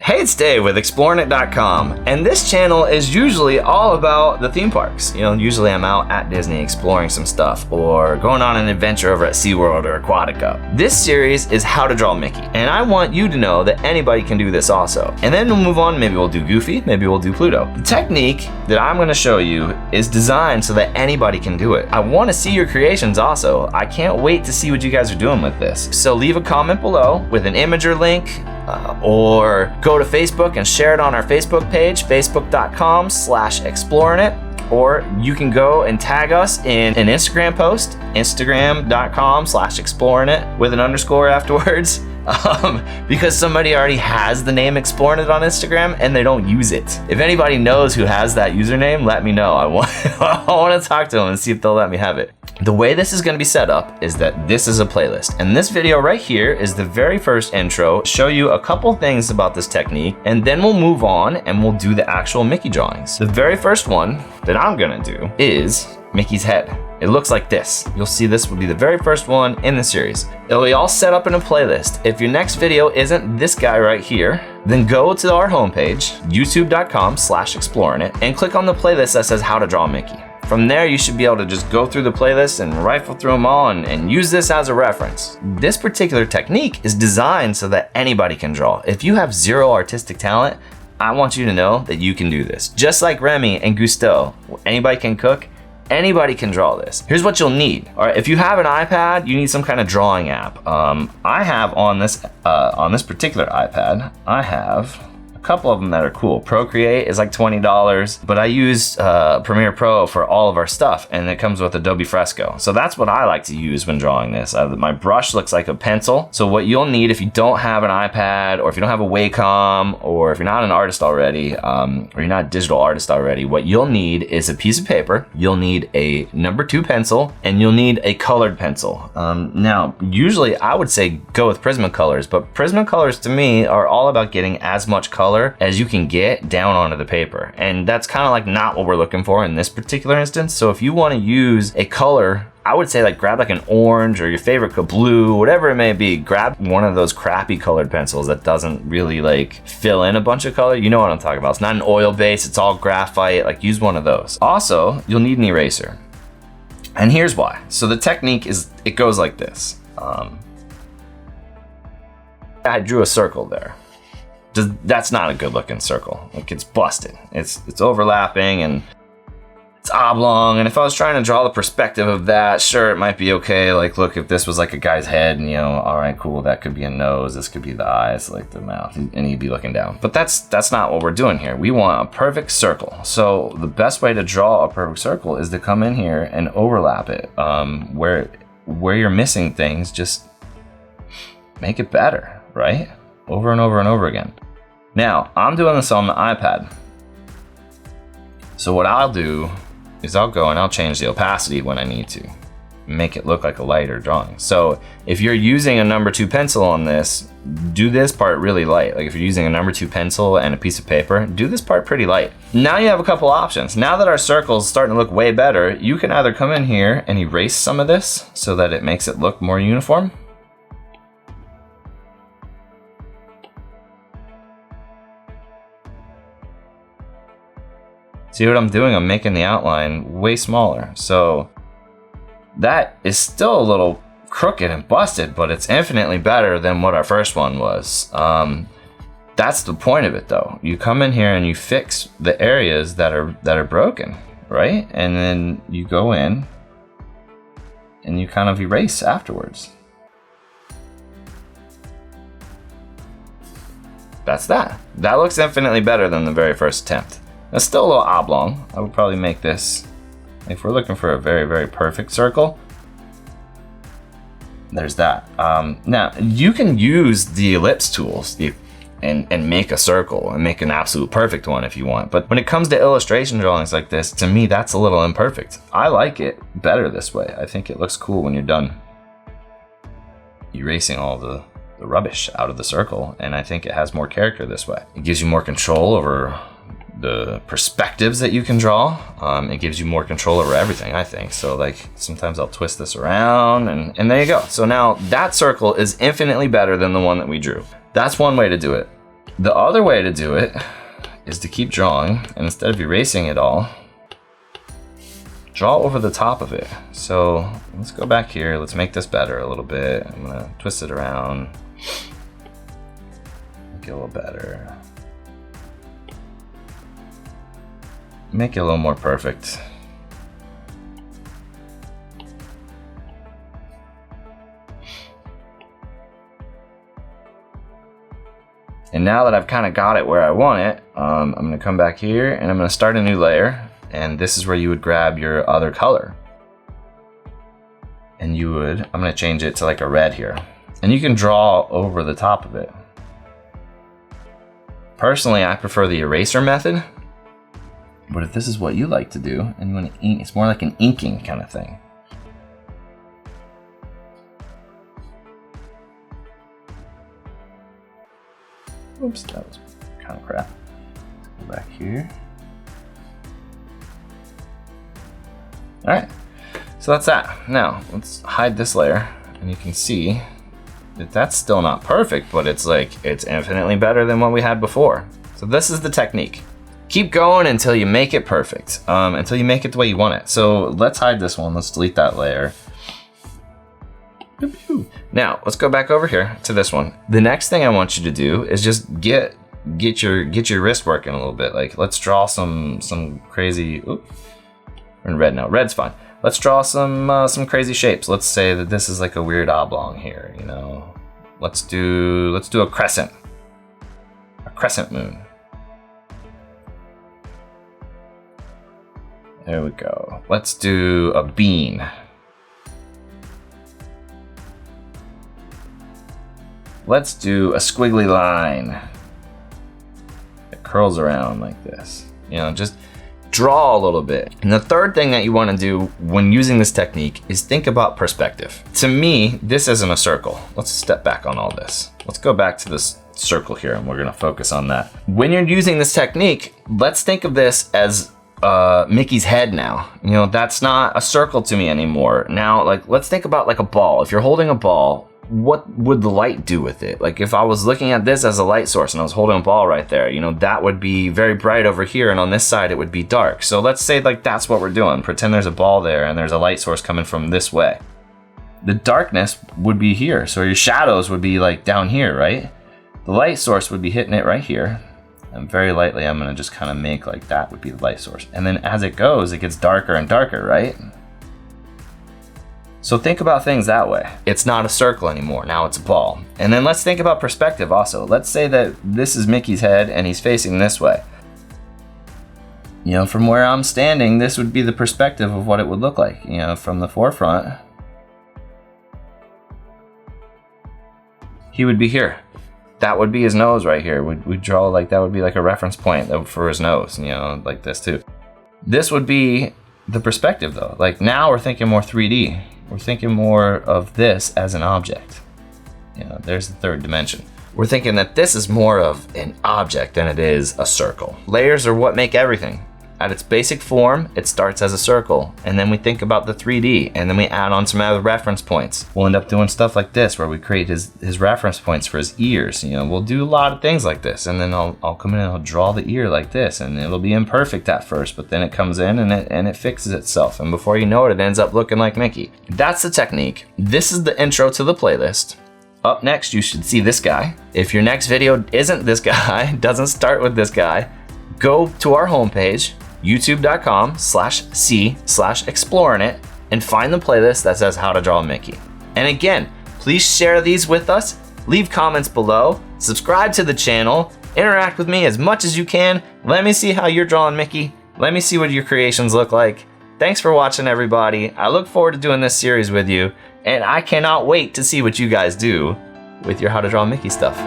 Hey, it's Dave with Explorenit.com, and this channel is usually all about the theme parks. You know, usually I'm out at Disney exploring some stuff or going on an adventure over at SeaWorld or Aquatica. This series is how to draw Mickey, and I want you to know that anybody can do this also. And then we'll move on, maybe we'll do Goofy, maybe we'll do Pluto. The technique that I'm gonna show you is designed so that anybody can do it. I wanna see your creations also. I can't wait to see what you guys are doing with this. So leave a comment below with an image or link, or go to Facebook and share it on our Facebook page, facebook.com/Explorenit, or you can go and tag us in an Instagram post, instagram.com/Explorenit with an underscore afterwards, because somebody already has the name Explorenit on Instagram and they don't use it. If anybody knows who has that username, let me know. I want to talk to them and see if they'll let me have it. The way this is going to be set up is that this is a playlist, and this video right here is the very first intro, show you a couple things about this technique, and then we'll move on and we'll do the actual Mickey drawings. The very first one that I'm gonna do is Mickey's head. It looks like this. You'll see this will be the very first one in the series. It'll be all set up in a playlist. If your next video isn't this guy right here, then go to our homepage, youtube.com/Explorenit, and click on the playlist that says how to draw Mickey. From there, you should be able to just go through the playlist and rifle through them all and use this as a reference. This particular technique is designed so that anybody can draw. If you have zero artistic talent, I want you to know that you can do this. Just like Remy and Gusteau, anybody can cook, anybody can draw this. Here's what you'll need. All right, if you have an iPad, you need some kind of drawing app. I have on this particular iPad, I have a couple of them that are cool. Procreate is like $20, but I use Premiere Pro for all of our stuff, and it comes with Adobe Fresco. So that's what I like to use when drawing this. My brush looks like a pencil. So what you'll need if you don't have an iPad, or if you don't have a Wacom, or if you're not an artist already, or you're not a digital artist already, what you'll need is a piece of paper, you'll need a number 2 pencil, and you'll need a colored pencil. Now, usually I would say go with Prismacolors, but Prismacolors to me are all about getting as much color as you can get down onto the paper, and that's kind of like not what we're looking for in this particular instance. So if you want to use a color, I would say like grab like an orange or your favorite blue, whatever it may be. Grab one of those crappy colored pencils that doesn't really like fill in a bunch of color. You know what I'm talking about. It's not an oil base, it's all graphite. Like, use one of those. Also, you'll need an eraser, and here's why. So the technique is, it goes like this. I drew a circle there. That's not a good looking circle. Like, it's busted. It's overlapping and it's oblong. And if I was trying to draw the perspective of that, sure, it might be okay. Like, look, if this was like a guy's head, and you know, all right, cool, that could be a nose, this could be the eyes, like the mouth, and he'd be looking down. But that's not what we're doing here. We want a perfect circle. So the best way to draw a perfect circle is to come in here and overlap it. Where you're missing things, just make it better, right? Over and over and over again. Now, I'm doing this on the iPad. So what I'll do is I'll go and I'll change the opacity when I need to, make it look like a lighter drawing. So if you're using a number 2 pencil on this, do this part really light. Like, if you're using a number 2 pencil and a piece of paper, do this part pretty light. Now you have a couple options. Now that our circle's starting to look way better, you can either come in here and erase some of this so that it makes it look more uniform. See what I'm doing? I'm making the outline way smaller. So that is still a little crooked and busted, but it's infinitely better than what our first one was. That's the point of it though. You come in here and you fix the areas that are broken, right? And then you go in and you kind of erase afterwards. That's that. That looks infinitely better than the very first attempt. It's still a little oblong. I would probably make this, if we're looking for a very, very perfect circle, there's that. Now, you can use the ellipse tools and make a circle and make an absolute perfect one if you want. But when it comes to illustration drawings like this, to me, that's a little imperfect. I like it better this way. I think it looks cool when you're done erasing all the rubbish out of the circle, and I think it has more character this way. It gives you more control over the perspectives that you can draw. It gives you more control over everything, I think. So like, sometimes I'll twist this around and there you go. So now that circle is infinitely better than the one that we drew. That's one way to do it. The other way to do it is to keep drawing, and instead of erasing it all, draw over the top of it. So let's go back here. Let's make this better a little bit. I'm gonna twist it around. Make it a little better. Make it a little more perfect. And now that I've kind of got it where I want it, I'm gonna come back here and I'm gonna start a new layer. And this is where you would grab your other color. And you would, I'm gonna change it to like a red here. And you can draw over the top of it. Personally, I prefer the eraser method. But if this is what you like to do, and you wanna ink, it's more like an inking kind of thing. Oops, that was kind of crap. Go back here. All right, so that's that. Now, let's hide this layer, and you can see that that's still not perfect, but it's like, it's infinitely better than what we had before. So this is the technique. Keep going until you make it perfect, until you make it the way you want it. So let's hide this one, let's delete that layer. Now, let's go back over here to this one. The next thing I want you to do is just get your wrist working a little bit. Like, let's draw some crazy, oops, we're in red now, red's fine. Let's draw some crazy shapes. Let's say that this is like a weird oblong here, you know. Let's do a crescent moon. There we go. Let's do a bean. Let's do a squiggly line that curls around like this. You know, just draw a little bit. And the third thing that you want to do when using this technique is think about perspective. To me, this isn't a circle. Let's step back on all this. Let's go back to this circle here, and we're gonna focus on that. When you're using this technique, let's think of this as Mickey's head now. You know, that's not a circle to me anymore. Now, like, let's think about like a ball. If you're holding a ball, what would the light do with it? Like, if I was looking at this as a light source and I was holding a ball right there, you know, that would be very bright over here, and on this side it would be dark. So let's say like that's what we're doing. Pretend there's a ball there and there's a light source coming from this way. The darkness would be here, so your shadows would be like down here, right? The light source would be hitting it right here. And very lightly, I'm gonna just kind of make like that would be the light source. And then as it goes, it gets darker and darker, right? So think about things that way. It's not a circle anymore, now it's a ball. And then let's think about perspective also. Let's say that this is Mickey's head and he's facing this way. You know, from where I'm standing, this would be the perspective of what it would look like, you know, from the forefront. He would be here. That would be his nose right here. We'd draw like, that would be like a reference point for his nose, you know, like this too. This would be the perspective though. Like, now we're thinking more 3D. We're thinking more of this as an object. You know, there's the third dimension. We're thinking that this is more of an object than it is a circle. Layers are what make everything. At its basic form, it starts as a circle, and then we think about the 3D, and then we add on some other reference points. We'll end up doing stuff like this, where we create his reference points for his ears. You know, we'll do a lot of things like this, and then I'll come in and I'll draw the ear like this, and it'll be imperfect at first, but then it comes in and it fixes itself, and before you know it, it ends up looking like Mickey. That's the technique. This is the intro to the playlist. Up next, you should see this guy. If your next video isn't this guy, doesn't start with this guy, go to our homepage, youtube.com/c/Explorenit, and find the playlist that says how to draw Mickey. And again, please share these with us, leave comments below, subscribe to the channel, interact with me as much as you can. Let me see how you're drawing Mickey. Let me see what your creations look like. Thanks for watching, everybody. I look forward to doing this series with you, and I cannot wait to see what you guys do with your how to draw Mickey stuff.